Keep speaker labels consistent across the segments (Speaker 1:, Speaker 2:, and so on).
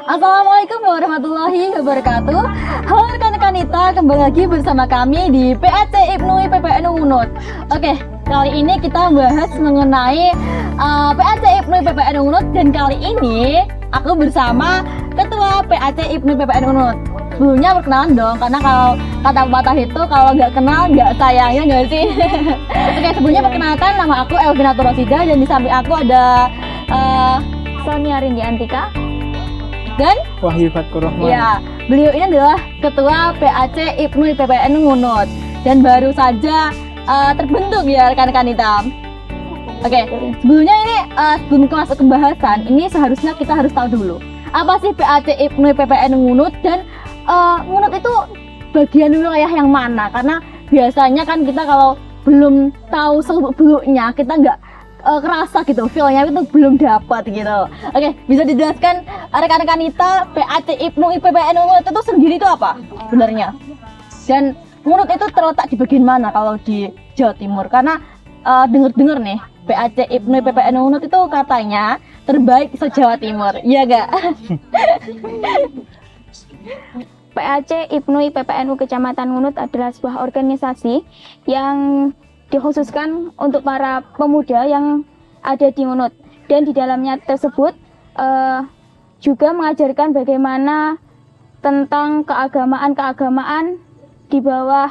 Speaker 1: Assalamualaikum warahmatullahi wabarakatuh. Halo rekan-rekan Nita, kembali lagi bersama kami di PAC IPNUI PPN Unut. Oke, kali ini kita membahas mengenai PAC IPNUI PPN Unut, dan kali ini aku bersama Ketua PAC IPNUI PPN Unut. Sebelumnya perkenalan dong, karena kalau kata pepatah itu kalau nggak kenal nggak sayangnya nggak sih. Oke, sebelumnya perkenalkan, nama aku Elvina Turosida, dan di samping aku ada Sonia Rindi Antika dan
Speaker 2: Wahyu Fatkur Rahman.
Speaker 1: Ya, beliau ini adalah Ketua PAC IPNUI PPN Unut dan baru saja terbentuk ya rekan-rekan hitam. Oke, sebelumnya ini sebelum masuk ke pembahasan, ini seharusnya kita harus tahu dulu apa sih PAC IPNUI PPN Unut, dan Unut itu bagian wilayah yang mana? Karena biasanya kan kita kalau belum tahu seluk-beluknya, kita nggak kerasa gitu, feel-nya itu belum dapat gitu. Oke, bisa dijelaskan rekan-rekan Nita, PAC IPNUI PPN Unut itu sendiri itu apa sebenarnya? Dan Unut itu terletak di bagian mana kalau di Jawa Timur? Karena dengar-dengar nih, PAC IPNUI PPN Unut itu katanya terbaik se-Jawa Timur, iya gak?
Speaker 3: PAC IPNUI PPNU Kecamatan Unut adalah sebuah organisasi yang dikhususkan untuk para pemuda yang ada di Unut, dan di dalamnya tersebut juga mengajarkan bagaimana tentang keagamaan di bawah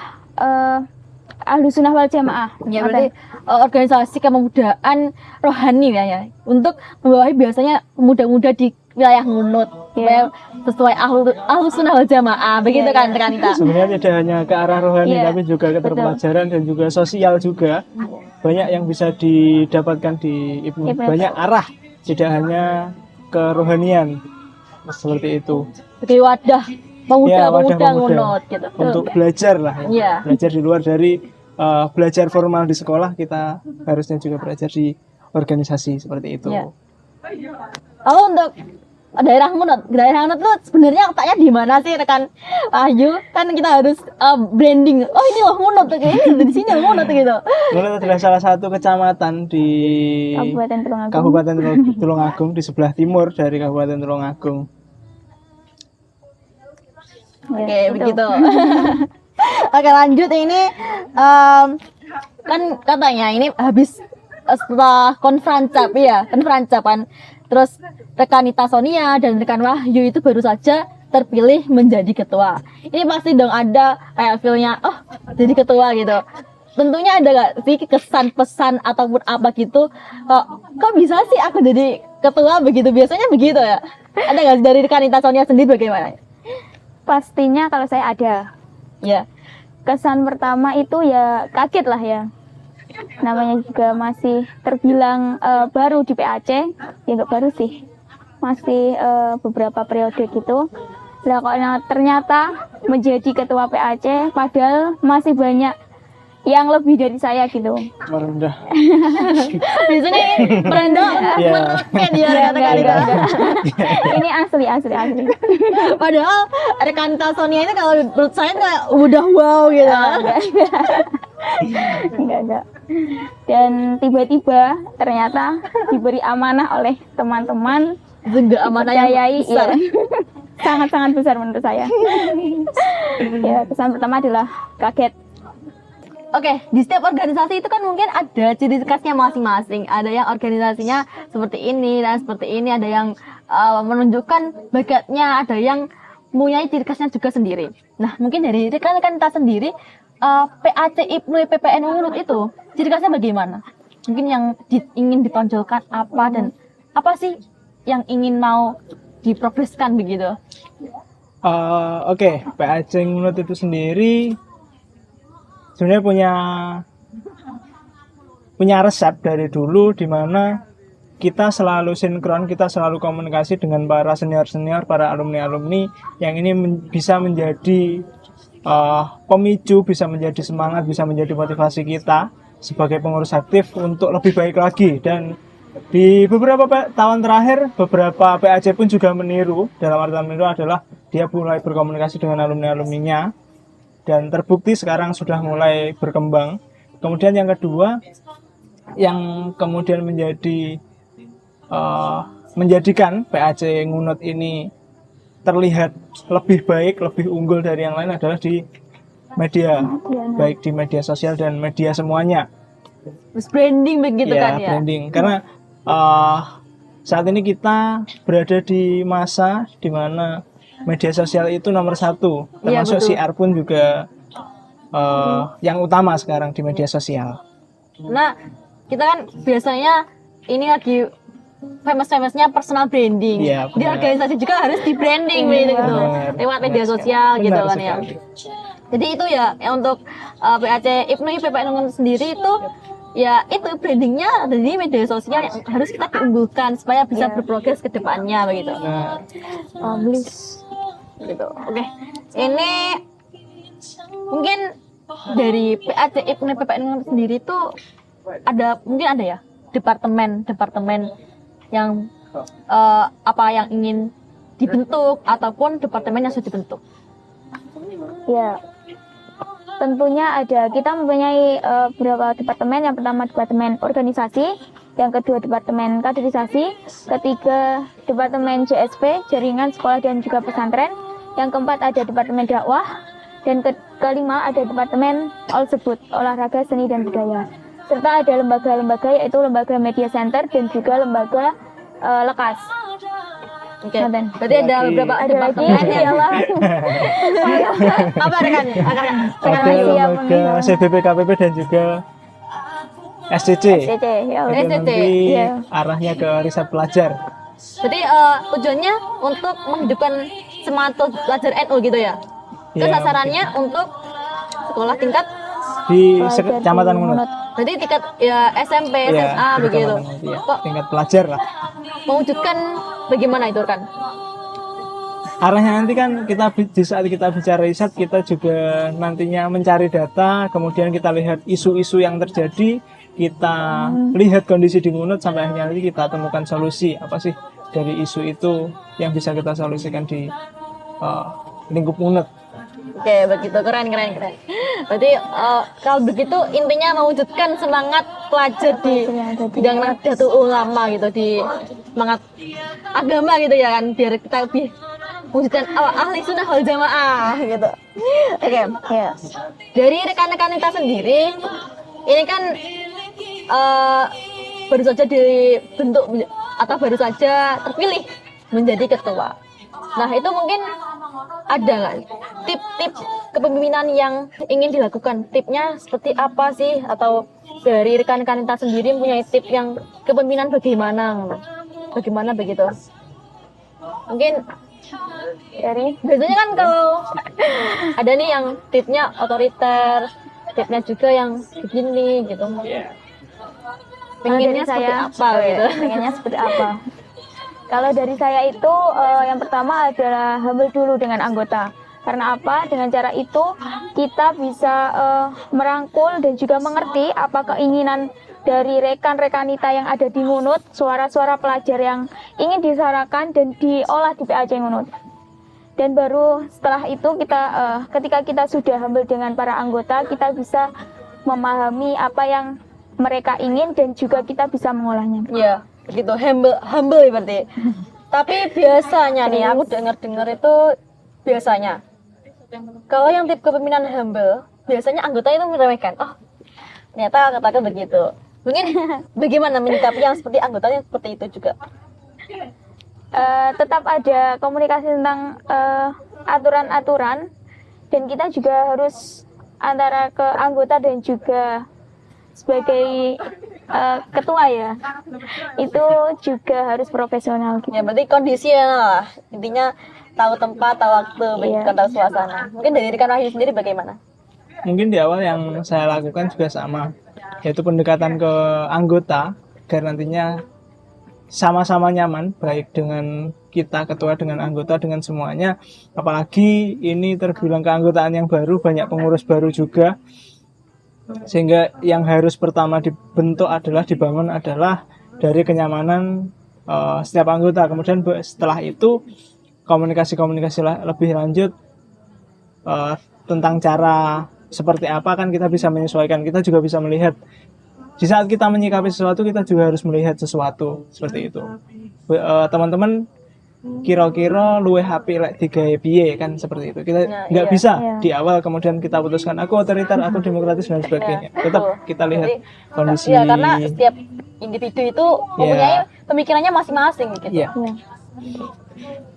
Speaker 3: Ahlus Sunnah wal Jamaah.
Speaker 1: Ya, berarti organisasi kepemudaan rohani ya, untuk membawahi biasanya pemuda-pemuda di wilayah Unut, supaya sesuai Ahlus Sunnah wal Jamaah, begitu kan rekan Nita?
Speaker 2: Sebenarnya tidak hanya ke arah rohani, tapi juga ke terpelajaran dan juga sosial juga. Banyak yang bisa didapatkan di IPNUI, banyak arah, tidak hanya ke rohanian seperti itu.
Speaker 1: Sebagai wadah pemuda Unut gitu.
Speaker 2: Untuk belajar lah,
Speaker 1: ya.
Speaker 2: Belajar di luar dari belajar formal di sekolah, kita harusnya juga belajar di organisasi seperti itu.
Speaker 1: Ya. Lalu untuk daerah Unut itu sebenarnya letaknya di mana sih rekan Ayu? Kan kita harus branding. Oh, ini loh Unut, ini di sini loh Unut gitu.
Speaker 2: Unut adalah salah satu kecamatan di Kabupaten Tulungagung, di sebelah timur dari Kabupaten Tulungagung.
Speaker 1: Oke, begitu. Oke, lanjut. Ini kan katanya ini habis setelah konfrancap kan. Terus rekan Nita Sonia dan rekan Wahyu itu baru saja terpilih menjadi ketua. Ini pasti dong ada kayak feel-nya, oh jadi ketua gitu. Tentunya ada gak sih kesan pesan ataupun apa gitu, kok bisa sih aku jadi ketua begitu? Biasanya begitu ya. Ada gak dari rekan Nita Sonia sendiri bagaimana?
Speaker 3: Pastinya kalau saya ada.
Speaker 1: Ya.
Speaker 3: Kesan pertama itu ya kaget lah ya. Namanya juga masih terbilang baru di PAC, ya nggak baru sih, masih beberapa periode gitu. Lah kok ternyata menjadi ketua PAC, padahal masih banyak yang lebih dari saya gitu.
Speaker 2: Merendah.
Speaker 1: Biasanya merendah meroket ya rekan-rekan.
Speaker 3: Ini asli.
Speaker 1: Padahal rekan Nita Sonia ini kalau menurut saya kayak udah wow gitu.
Speaker 3: Enggak. Dan tiba-tiba ternyata diberi amanah oleh teman-teman.
Speaker 1: Juga amanah yang besar.
Speaker 3: Ya, sangat-sangat besar menurut saya. Ya, kesan pertama adalah kaget.
Speaker 1: Oke, di setiap organisasi itu kan mungkin ada ciri khasnya masing-masing. Ada yang organisasinya seperti ini dan seperti ini, ada yang menunjukkan bakatnya, ada yang mempunyai ciri khasnya juga sendiri. Nah, mungkin dari rekan-rekan kita sendiri, PAC IPNUI PPN Unut itu ciri khasnya bagaimana? Mungkin yang ingin ditonjolkan apa, dan apa sih yang ingin mau diprogreskan begitu?
Speaker 2: Oke, PAC Unut itu sendiri sebenarnya punya resep dari dulu, di mana kita selalu sinkron, kita selalu komunikasi dengan para senior-senior, para alumni-alumni yang ini bisa menjadi pemicu, bisa menjadi semangat, bisa menjadi motivasi kita sebagai pengurus aktif untuk lebih baik lagi. Dan di beberapa tahun terakhir, beberapa PAC pun juga meniru. Dalam artian meniru adalah dia mulai berkomunikasi dengan alumni-alumninya, dan terbukti sekarang sudah mulai berkembang. Kemudian yang kedua, yang kemudian menjadikan PAC Unut ini terlihat lebih baik, lebih unggul dari yang lain adalah di media, baik di media sosial dan media semuanya.
Speaker 1: Terus branding begitu kan ya.
Speaker 2: Branding. Karena saat ini kita berada di masa di mana media sosial itu nomor satu,
Speaker 1: Iya,
Speaker 2: termasuk
Speaker 1: betul.
Speaker 2: siar pun juga yang utama sekarang di media sosial.
Speaker 1: Nah, kita kan biasanya ini lagi famous-famousnya personal branding.
Speaker 2: Iya,
Speaker 1: Di
Speaker 2: benar.
Speaker 1: organisasi juga harus di branding gitu,
Speaker 2: Benar.
Speaker 1: lewat media
Speaker 2: Benar
Speaker 1: sosial
Speaker 2: sekali.
Speaker 1: gitu
Speaker 2: Benar
Speaker 1: kan ya.
Speaker 2: sekali.
Speaker 1: Jadi itu ya untuk PAC IPNUI PPN Unggul sendiri itu ya itu brandingnya di media sosial yang harus kita unggulkan supaya bisa berprogres ke depannya begitu.
Speaker 2: Nah,
Speaker 3: Publish.
Speaker 1: Gitu. Oke. Ini mungkin dari PAC IPNUI PPN Unggul sendiri itu mungkin ada ya departemen yang apa yang ingin dibentuk ataupun departemen yang sudah dibentuk.
Speaker 3: Ya, tentunya ada. Kita mempunyai beberapa departemen. Yang pertama departemen organisasi, yang kedua departemen kaderisasi, ketiga departemen JSP, jaringan sekolah dan juga pesantren, yang keempat ada departemen dakwah, dan kelima ada departemen Allsebut, olahraga, seni dan budaya. Serta ada lembaga-lembaga yaitu lembaga media center dan juga lembaga lekas.
Speaker 1: Oke.
Speaker 3: Konten.
Speaker 1: Berarti ada
Speaker 2: Lagi.
Speaker 1: beberapa
Speaker 3: Ada lagi
Speaker 1: departemen ya.
Speaker 3: iyalah.
Speaker 1: Apa rekan?
Speaker 2: ada
Speaker 3: masih yang
Speaker 2: lembaga
Speaker 3: meninggal.
Speaker 2: CBP, KPP dan juga SCC.
Speaker 3: CC, ya
Speaker 2: Itu
Speaker 3: udah.
Speaker 1: SCC,
Speaker 2: nanti
Speaker 3: iya.
Speaker 2: arahnya ke riset pelajar.
Speaker 1: Berarti tujuannya untuk menghidupkan semangat pelajar NU gitu ya. Itu
Speaker 2: Iya,
Speaker 1: sasarannya untuk sekolah tingkat,
Speaker 2: Di
Speaker 3: Pelajar di
Speaker 2: Kecamatan Ngunut.
Speaker 1: berarti tingkat ya SMP,
Speaker 2: Iya,
Speaker 1: SMA
Speaker 2: di
Speaker 1: begitu.
Speaker 2: Kecamatan Ngunut, iya.
Speaker 1: Kok
Speaker 2: Tingkat pelajar lah.
Speaker 1: mewujudkan bagaimana itu kan?
Speaker 2: Arahnya nanti kan di saat kita bicara riset, kita juga nantinya mencari data, kemudian kita lihat isu-isu yang terjadi, kita lihat kondisi di Ngunut, sampai akhirnya nanti kita temukan solusi apa sih dari isu itu yang bisa kita solusikan di lingkup Ngunut.
Speaker 1: Oke, begitu keren. Berarti kalau begitu intinya mewujudkan semangat pelajar di bidang Nahdlatul Ulama gitu, di semangat agama gitu ya kan, biar kita lebih mewujudkan ahli sunnah wal jamaah gitu. Oke,
Speaker 3: Ya.
Speaker 1: dari rekan-rekan kita sendiri, ini kan baru saja dibentuk atau baru saja terpilih menjadi ketua. Nah, itu mungkin ada nggak tip-tip kepemimpinan yang ingin dilakukan? Tipnya seperti apa sih? Atau dari rekan-rekan kita sendiri punya tip yang kepemimpinan bagaimana? Bagaimana begitu? Mungkin
Speaker 3: Dari
Speaker 1: biasanya kan kalau ada nih yang tipnya otoriter, tipnya juga yang begini gitu. Pengennya
Speaker 3: dari saya,
Speaker 1: seperti apa gitu?
Speaker 3: pengennya seperti apa? Kalau dari saya itu yang pertama adalah humble dulu dengan anggota. Karena apa? Dengan cara itu kita bisa merangkul dan juga mengerti apa keinginan dari rekan-rekan kita yang ada di Ngunut, suara-suara pelajar yang ingin disuarakan dan diolah di PAC Ngunut. Dan baru setelah itu kita ketika kita sudah humble dengan para anggota, kita bisa memahami apa yang mereka ingin dan juga kita bisa mengolahnya.
Speaker 1: Iya, begitu humble berarti. Tapi biasanya nih aku dengar itu biasanya kalau yang tip kepemimpinan humble, biasanya anggota itu meremehkan. Oh, ternyata katakan begitu. Mungkin bagaimana menyikapi yang seperti anggotanya seperti itu juga?
Speaker 3: Tetap ada komunikasi tentang aturan-aturan dan kita juga harus antara ke anggota dan juga sebagai ketua ya, itu juga harus profesional gitu.
Speaker 1: Ya berarti kondisional lah. Intinya tahu tempat, tahu waktu,
Speaker 3: Iya.
Speaker 1: tahu suasana. Mungkin dari rekan Wahyu sendiri bagaimana?
Speaker 2: Mungkin di awal yang saya lakukan juga sama, yaitu pendekatan ke anggota agar nantinya sama-sama nyaman, baik dengan kita ketua, dengan anggota, dengan semuanya. Apalagi ini terbilang keanggotaan yang baru, banyak pengurus baru juga, sehingga yang harus pertama dibangun adalah dari kenyamanan setiap anggota. Kemudian setelah itu komunikasi lebih lanjut tentang cara seperti apa kan kita bisa menyesuaikan. Kita juga bisa melihat di saat kita menyikapi sesuatu, kita juga harus melihat sesuatu seperti itu. Teman-teman kira-kira luwih apik lek digawe piye kan seperti itu. Kita nggak
Speaker 1: iya.
Speaker 2: bisa
Speaker 3: Iya.
Speaker 2: di awal kemudian kita putuskan aku otoriter, aku demokratis dan sebagainya. Tetap
Speaker 1: betul.
Speaker 2: kita lihat
Speaker 1: Jadi,
Speaker 2: kondisi.
Speaker 1: Iya, karena setiap individu itu mempunyai pemikirannya masing-masing gitu.
Speaker 2: Iya.
Speaker 3: Iya.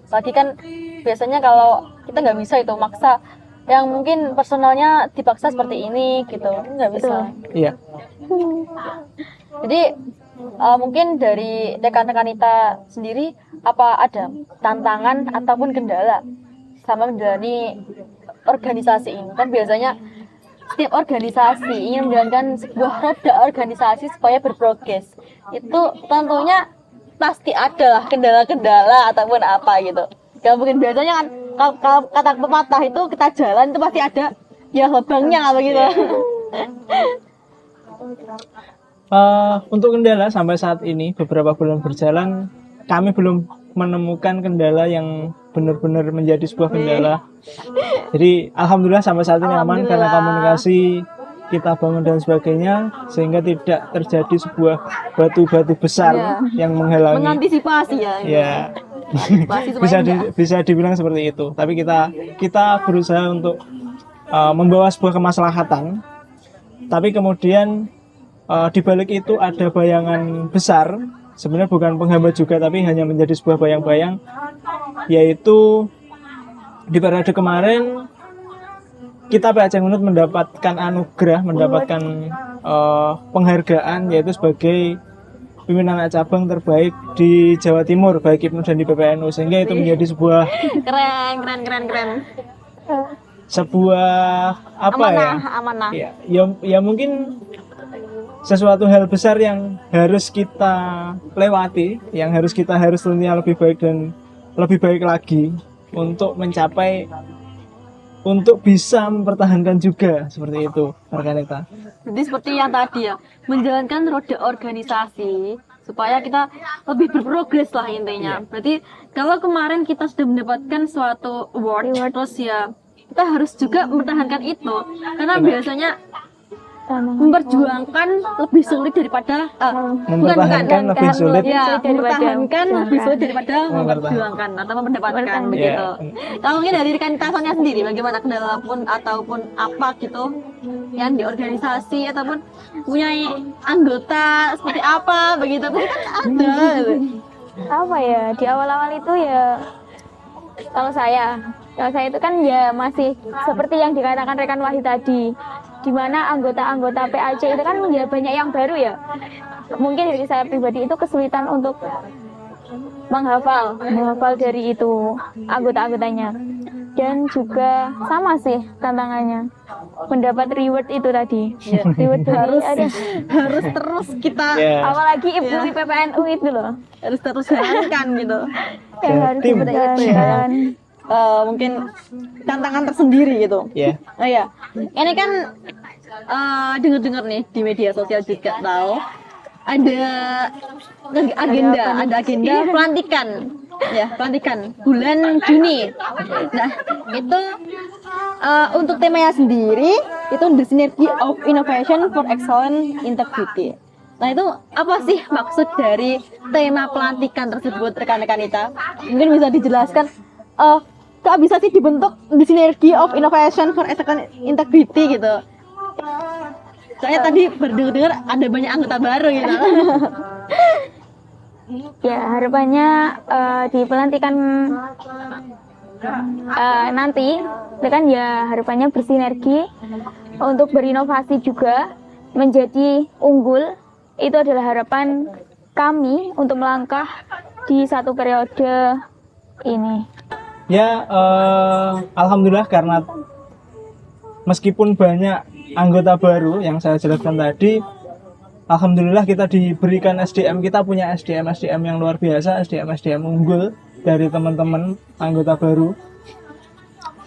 Speaker 1: Tadi kan biasanya kalau kita nggak bisa itu maksa yang mungkin personalnya dipaksa seperti ini gitu, nggak bisa.
Speaker 2: Iya.
Speaker 1: Jadi mungkin dari rekan-rekan kita sendiri apa ada tantangan ataupun kendala sama menjalani organisasi ini? Kan biasanya setiap organisasi ingin menjalankan sebuah roda organisasi supaya berprogres. Itu tentunya pasti ada lah kendala-kendala ataupun apa gitu. Gak mungkin biasanya kan kalau kata pepatah itu kita jalan itu pasti ada ya lubangnya lah begitu.
Speaker 2: Untuk kendala sampai saat ini beberapa bulan berjalan kami belum menemukan kendala yang benar-benar menjadi sebuah kendala. Jadi alhamdulillah sampai saat ini aman karena komunikasi kita bangun dan sebagainya sehingga tidak terjadi sebuah batu-batu besar yang menghalangi.
Speaker 1: Mengantisipasi ya.
Speaker 2: Ya. bisa dibilang seperti itu. Tapi kita berusaha untuk membawa sebuah kemaslahatan. Tapi kemudian di balik itu ada bayangan besar, sebenarnya bukan penghambat juga tapi hanya menjadi sebuah bayang-bayang, yaitu di periode kemarin kita PAC Ngunut mendapatkan anugerah, mendapatkan penghargaan yaitu sebagai pimpinan cabang terbaik di Jawa Timur baik IPNU dan di PPNU, sehingga itu menjadi sebuah
Speaker 1: keren.
Speaker 2: sebuah apa
Speaker 1: Amanah.
Speaker 2: ya mungkin sesuatu hal besar yang harus kita lewati, yang harus tentunya lebih baik dan lebih baik lagi untuk mencapai, untuk bisa mempertahankan juga seperti itu rekan-rekan.
Speaker 1: Jadi seperti yang tadi ya, menjalankan roda organisasi supaya kita lebih berprogres lah intinya. Berarti kalau kemarin kita sudah mendapatkan suatu award, terus ya kita harus juga mempertahankan itu karena biasanya memperjuangkan lebih sulit daripada
Speaker 2: mempertahankan lebih sulit
Speaker 1: ya, mempertahankan lebih sulit daripada
Speaker 2: mempertahankan.
Speaker 1: memperjuangkan atau mendapatkan begitu. Kalau mungkin dari rekan Tasonnya sendiri bagaimana kendala pun ataupun apa gitu yang di organisasi ataupun punya anggota seperti apa begitu pasti kan ada gitu.
Speaker 3: Apa ya, di awal-awal itu ya kalau saya itu kan ya masih seperti yang dikatakan rekan Wahid tadi, di mana anggota-anggota PAC itu kan ya banyak yang baru ya. Mungkin dari saya pribadi itu kesulitan untuk menghafal dari itu anggota-anggotanya. Dan juga sama sih tantangannya mendapat reward itu tadi. Reward
Speaker 1: harus terus kita
Speaker 3: apalagi IPNU PPNU itu loh.
Speaker 1: harus terus jalankan gitu.
Speaker 3: Harus
Speaker 2: Tim.
Speaker 3: dijalankan.
Speaker 1: Mungkin tantangan tersendiri gitu.
Speaker 2: ya.
Speaker 1: Oh ya, ini kan dengar-dengar nih di media sosial juga tahu ada agenda pelantikan bulan Juni. Nah itu untuk temanya sendiri itu The Synergy of Innovation for Excellent Integrity. Nah itu apa sih maksud dari tema pelantikan tersebut rekan-rekan kita? Mungkin bisa dijelaskan. Kok bisa sih dibentuk The Synergy of Innovation for Excellent Integrity gitu? Soalnya tadi berdengar ada banyak anggota baru gitu.
Speaker 3: Ya harapannya di pelantikan nanti itu kan ya harapannya bersinergi untuk berinovasi juga menjadi unggul. Itu adalah harapan kami untuk melangkah di satu periode ini.
Speaker 2: Ya, alhamdulillah karena meskipun banyak anggota baru yang saya jelaskan tadi, alhamdulillah kita diberikan SDM, kita punya SDM yang luar biasa, SDM unggul dari teman-teman anggota baru.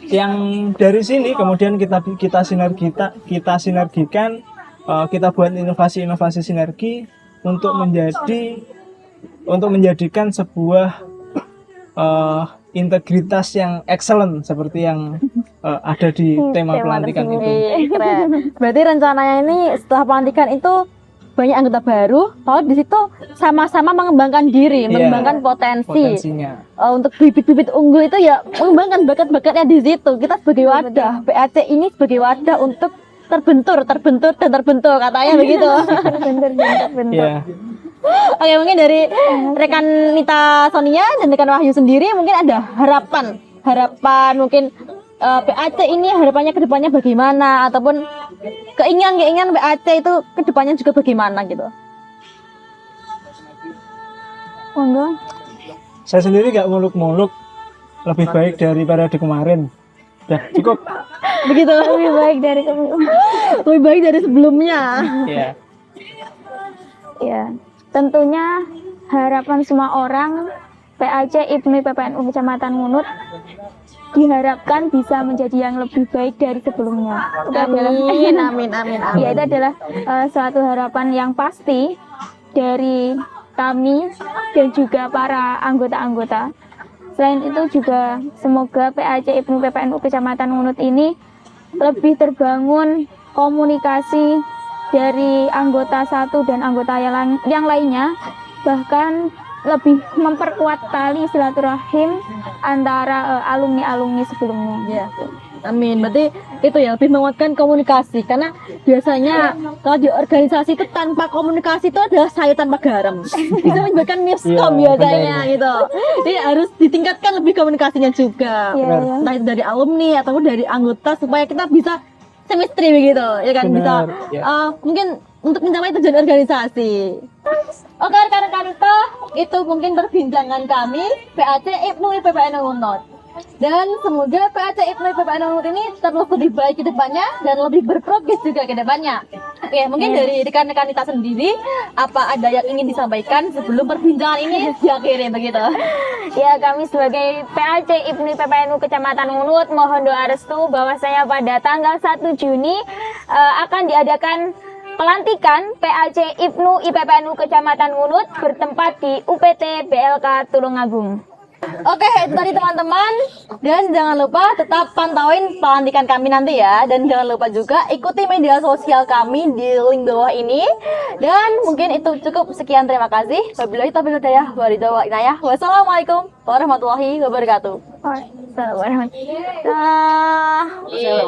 Speaker 2: Yang dari sini kemudian kita sinergikan, kita buat inovasi sinergi untuk menjadikan sebuah integritas yang excellent seperti yang ada di tema pelantikan itu.
Speaker 1: Keren. Berarti rencananya ini setelah pelantikan itu banyak anggota baru, lalu di situ sama-sama mengembangkan diri, mengembangkan
Speaker 2: Potensinya.
Speaker 1: untuk bibit-bibit unggul itu ya mengembangkan bakat-bakatnya di situ. Kita sebagai wadah, PAC ini sebagai wadah untuk terbentur dan terbentuk katanya begitu.
Speaker 3: Bentar.
Speaker 2: Iya.
Speaker 1: Oke, mungkin dari rekan Nita Sonia dan rekan Wahyu sendiri mungkin ada harapan mungkin PAC ini harapannya ke depannya bagaimana, ataupun keinginan PAC itu ke depannya juga bagaimana gitu.
Speaker 3: Monggo.
Speaker 2: Saya sendiri nggak muluk-muluk, lebih baik daripada di kemarin. Udah cukup.
Speaker 1: Begitu.
Speaker 3: Lebih baik dari kami.
Speaker 1: Lebih baik dari sebelumnya.
Speaker 2: Iya.
Speaker 3: Ya, tentunya harapan semua orang PAC IPNUI PPNU Kecamatan Ngunut diharapkan bisa menjadi yang lebih baik dari sebelumnya.
Speaker 1: Amin.
Speaker 3: Ya, itu adalah suatu harapan yang pasti dari kami dan juga para anggota-anggota. Selain itu juga semoga PAC IPNUI PPNU Kecamatan Ngunut ini lebih terbangun komunikasi dari anggota satu dan anggota yang lainnya, bahkan lebih memperkuat tali silaturahim antara alumni-alumni sebelumnya.
Speaker 1: Ya. Amin. Berarti itu ya lebih menguatkan komunikasi, karena biasanya kalau di organisasi itu tanpa komunikasi itu adalah sayur tanpa garam. Bisa menyebabkan miskom
Speaker 2: Iya,
Speaker 1: biasanya gitu. Jadi harus ditingkatkan lebih komunikasinya juga.
Speaker 3: Iya.
Speaker 1: Entah itu dari alumni ataupun dari anggota supaya kita bisa semestri begitu, ya kan? Bisa
Speaker 2: Benar, ya.
Speaker 1: mungkin untuk mencapai tujuan organisasi. Oke, rekan-rekan itu mungkin perbincangan kami PAC IPNUI PPNU Ngunut. Dan semoga PAC IPNUI PPNU Ngunut ini terus lebih baik ke depannya dan lebih berprogres juga ke depannya. Oke, mungkin dari rekan-rekan kita sendiri, apa ada yang ingin disampaikan sebelum perbincangan ini diakhiri begitu?
Speaker 3: Ya, kami sebagai PAC IPNUI PPNU Kecamatan Ngunut mohon doa restu bahwasanya pada tanggal 1 Juni akan diadakan pelantikan PAC IPNUI PPNU Kecamatan Ngunut bertempat di UPT BLK Tulungagung.
Speaker 1: Oke, itu tadi teman-teman. Dan jangan lupa tetap pantauin pelantikan kami nanti ya. Dan jangan lupa juga ikuti media sosial kami di link bawah ini. Dan mungkin itu cukup. Sekian, terima kasih. Wabillahi taufiq wal hidayah. Wassalamualaikum warahmatullahi wabarakatuh.
Speaker 3: Assalamualaikum warahmatullahi wabarakatuh.